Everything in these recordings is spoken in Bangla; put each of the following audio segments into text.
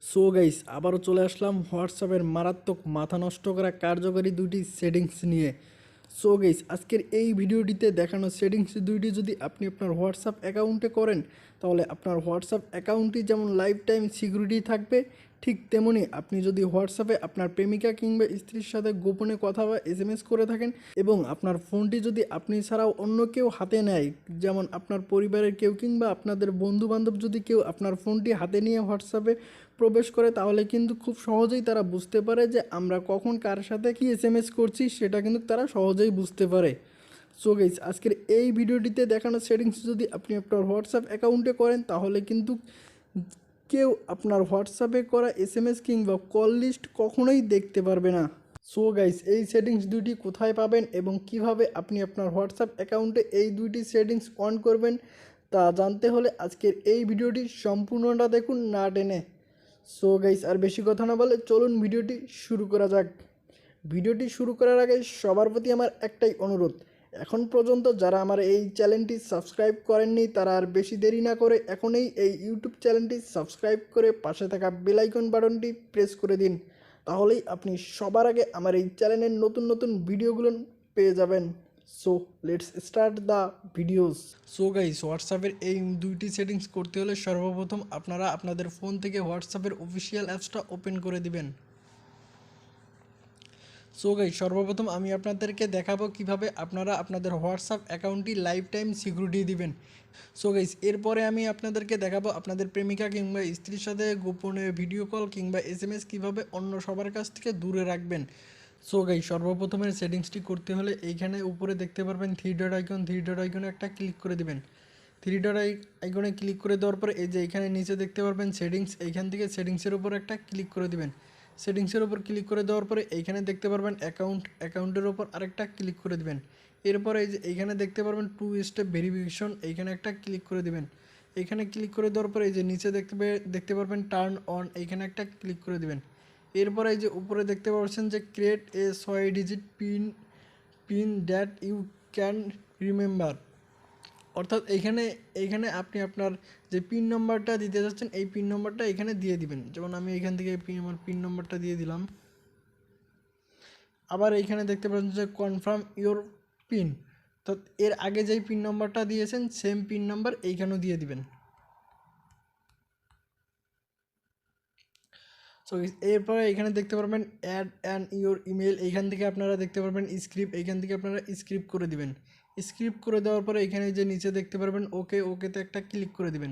সো গাইস আবারও চলে আসলাম হোয়াটসঅ্যাপের মারাত্মক মাথা নষ্ট করা কার্যকরী দুইটি সেটিংস নিয়ে। সো গাইস আজকের এই ভিডিওটিতে দেখানো সেটিংস দুইটি যদি আপনি আপনার হোয়াটসঅ্যাপ অ্যাকাউন্টে করেন তাহলে আপনার হোয়াটসঅ্যাপ অ্যাকাউন্টটি যেমন লাইফ টাইম সিকিউরিটি থাকবে, ঠিক তেমনি আপনি যদি হোয়াটসঅ্যাপে আপনার প্রেমিকা কিংবা স্ত্রীর সাথে গোপনে কথা বা এসএমএস করে থাকেন এবং আপনার ফোনটি যদি আপনি ছাড়াও অন্য কেউ হাতে নেয়, যেমন আপনার পরিবারের কেউ কিংবা আপনাদের বন্ধুবান্ধব যদি কেউ আপনার ফোনটি হাতে নিয়ে হোয়াটসঅ্যাপে প্রবেশ করে, তাহলে কিন্তু খুব সহজেই তারা বুঝতে পারে যে আমরা কখন কার সাথে কি এসএমএস করছি, সেটা কিন্তু তারা সহজেই বুঝতে পারে। সো গাইস আজকের এই ভিডিওটিতে দেখানো সেটিংস যদি আপনি আপনার হোয়াটসঅ্যাপ অ্যাকাউন্টে করেন তাহলে কিন্তু কেউ আপনার হোয়াটসঅ্যাপে করা এসএমএস কিংবা কল লিস্ট কখনোই দেখতে পারবে না। সো গাইস এই সেটিংস দুটি কোথায় পাবেন এবং কিভাবে আপনি আপনার হোয়াটসঅ্যাপ অ্যাকাউন্টে এই দুইটি সেটিংস অন করবেন তা জানতে হলে আজকের এই ভিডিওটি সম্পূর্ণটা দেখুন না টেনে। সো গাইস আর বেশি কথা না বলে চলুন ভিডিওটি শুরু করা যাক। ভিডিওটি শুরু করার আগে সবার প্রতি আমার একটাই অনুরোধ, এখন পর্যন্ত যারা আমার এই চ্যানেলটি সাবস্ক্রাইব করেননি তারা আর বেশি দেরি না করে এখনই এই ইউটিউব চ্যানেলটি সাবস্ক্রাইব করে পাশে থাকা বেল আইকন বাটনটি প্রেস করে দিন, তাহলেই আপনি সবার আগে আমার এই চ্যানেলের নতুন নতুন ভিডিওগুলো পেয়ে যাবেন। So let's start the videos. So guys হোয়াটসঅ্যাপের এই দুইটি সেটিংস করতে হলে সর্বপ্রথম আপনারা আপনাদের ফোন থেকে হোয়াটসঅ্যাপের অফিসিয়াল অ্যাপসটা ওপেন করে দিবেন। সো গাইস সর্বপ্রথম আমি আপনাদেরকে দেখাবো কিভাবে আপনারা আপনাদের হোয়াটসঅ্যাপ অ্যাকাউন্টটি লাইফ টাইম সিকিউরিটি দিবেন। সো গাইস এরপরে আমি আপনাদেরকে দেখাবো আপনাদের প্রেমিকা কিংবা স্ত্রীর সাথে গোপনে ভিডিও কল কিংবা এসএমএস কিভাবে অন্য সবার কাছ থেকে দূরে রাখবেন। সো গাইস সর্বপ্রথমের সেটিংসটি করতে হলে এইখানে উপরে দেখতে পারবেন থ্রি ডট আইকনে একটা ক্লিক করে দিবেন। থ্রি ডট আইকনে ক্লিক করে দেওয়ার পরে এই যে এখানে নিচে দেখতে পারবেন সেটিংস, এইখান থেকে সেটিংসের উপর একটা ক্লিক করে দিবেন। সেটিংসের উপর ক্লিক করে দেওয়ার পরে এইখানে দেখতে পারবেন অ্যাকাউন্টের ওপর আরেকটা ক্লিক করে দিবেন। এরপরে এই যে এইখানে দেখতে পারবেন টু স্টেপ ভেরিফিকেশন, এইখানে একটা ক্লিক করে দিবেন। এইখানে ক্লিক করে দেওয়ার পরে এই যে নিচে দেখতে পারবেন টার্ন অন, এইখানে একটা ক্লিক করে দিবেন। এরপরে এই যে উপরে দেখতে পাচ্ছেন যে create a 6 digit pin that you can remember, অর্থাৎ এইখানে আপনি আপনার যে পিন নম্বরটা দিতে যাচ্ছেন এই পিন নম্বরটা এখানে দিয়ে দিবেন। যেমন আমি এখান থেকে আমার পিন নম্বরটা দিয়ে দিলাম। আবার এইখানে দেখতে পাচ্ছেন যে কনফার্ম ইওর পিন, তো এর আগে যেই পিন নম্বরটা দিয়েছেন সেম পিন নাম্বার এইখানেও দিয়ে দিবেন। সো এরপরে এখানে দেখতে পারবেন অ্যাড অ্যান্ড ইওর ইমেল, এইখান থেকে আপনারা দেখতে পারবেন স্ক্রিপ্ট, এইখান থেকে আপনারা স্ক্রিপ্ট করে দিবেন। স্ক্রিপ্ট করে দেওয়ার পরে এখানে যে নিচে দেখতে পারবেন ওকেতে একটা ক্লিক করে দিবেন।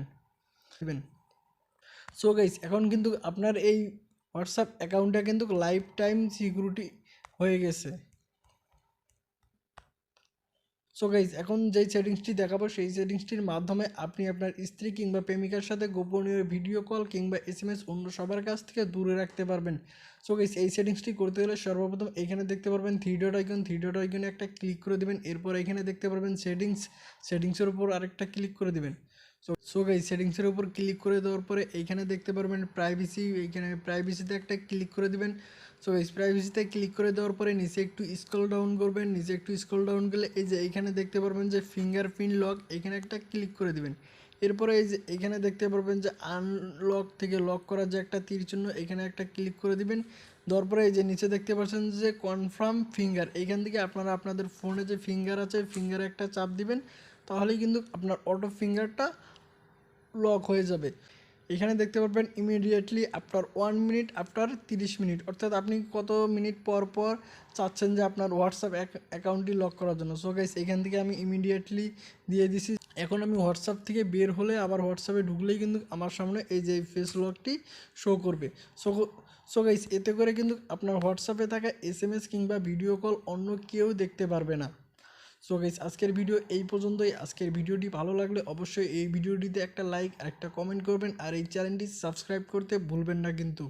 সো গাইস এখন কিন্তু আপনার এই হোয়াটসঅ্যাপ অ্যাকাউন্টটা কিন্তু লাইফ টাইম সিকিউরিটি হয়ে গেছে। সো গাইস এখন যেই সেটিংসটি দেখাবো সেই সেটিংসটির মাধ্যমে আপনি আপনার স্ত্রী কিংবা প্রেমিকার সাথে গোপনীয় ভিডিও কল কিংবা এসএমএস অন্য সবার কাছ থেকে দূরে রাখতে পারবেন। সো গাইস এই সেটিংসটি করতে হলে সর্বপ্রথম এখানে দেখতে পারবেন থ্রি ডট আইকনে একটা ক্লিক করে দেবেন। এরপর এখানে দেখতে পারবেন সেটিংসের উপর আরেকটা ক্লিক করে দেবেন। সো গাইস সেটিংসের উপর ক্লিক করে দেওয়ার পরে এইখানে দেখতে পারবেন প্রাইভেসি, এইখানে প্রাইভেসিতে একটা ক্লিক করে দিবেন। সো গাইস প্রাইভেসিতে ক্লিক করে দেওয়ার পরে নিচে একটু স্ক্রল ডাউন করবেন। নিচে একটু স্ক্রল ডাউন করলে এই যে এইখানে দেখতে পারবেন যে ফিঙ্গারপ্রিন্ট লক, এখানে একটা ক্লিক করে দিবেন। এরপরে এই যে এখানে দেখতে পারবেন যে আনলক থেকে লক করার যে একটা তীর চিহ্ন, এখানে একটা ক্লিক করে দিবেন। দেওয়ার পরে এই যে নিচে দেখতে পাচ্ছেন যে কনফার্ম ফিঙ্গার, এইখান থেকে আপনারা আপনাদের ফোনে যে ফিঙ্গার আছে ফিঙ্গারে একটা চাপ দিবেন, তাহলেই কিন্তু আপনার অটো ফিঙ্গারটা লক হয়ে যাবে। এখানে দেখতে পারবেন immediately after 1 minute after 30 minute, অর্থাৎ আপনি কত মিনিট পর পর চাচ্ছেন যে আপনার হোয়াটসঅ্যাপ অ্যাকাউন্টটি লক করার জন্য। সো গাইস এখান থেকে আমি ইমিডিয়েটলি দিয়ে দিছি। এখন আমি হোয়াটসঅ্যাপ থেকে বের হলে আবার হোয়াটসঅ্যাপে ঢুকলেই কিন্তু আমার সামনে এই যে ফেস লকটি শো করবে। সো গাইস এতে করে কিন্তু আপনার হোয়াটসঅ্যাপে থাকা এসএমএস কিংবা ভিডিও কল অন্য কেউ দেখতে পারবে না। সো গাইস আজকের ভিডিও এই পর্যন্তই। আজকের ভিডিওটি ভালো লাগলে অবশ্যই এই ভিডিওটিতে একটা লাইক আর একটা কমেন্ট করবেন, আর এই চ্যানেলটি সাবস্ক্রাইব করতে ভুলবেন না কিন্তু।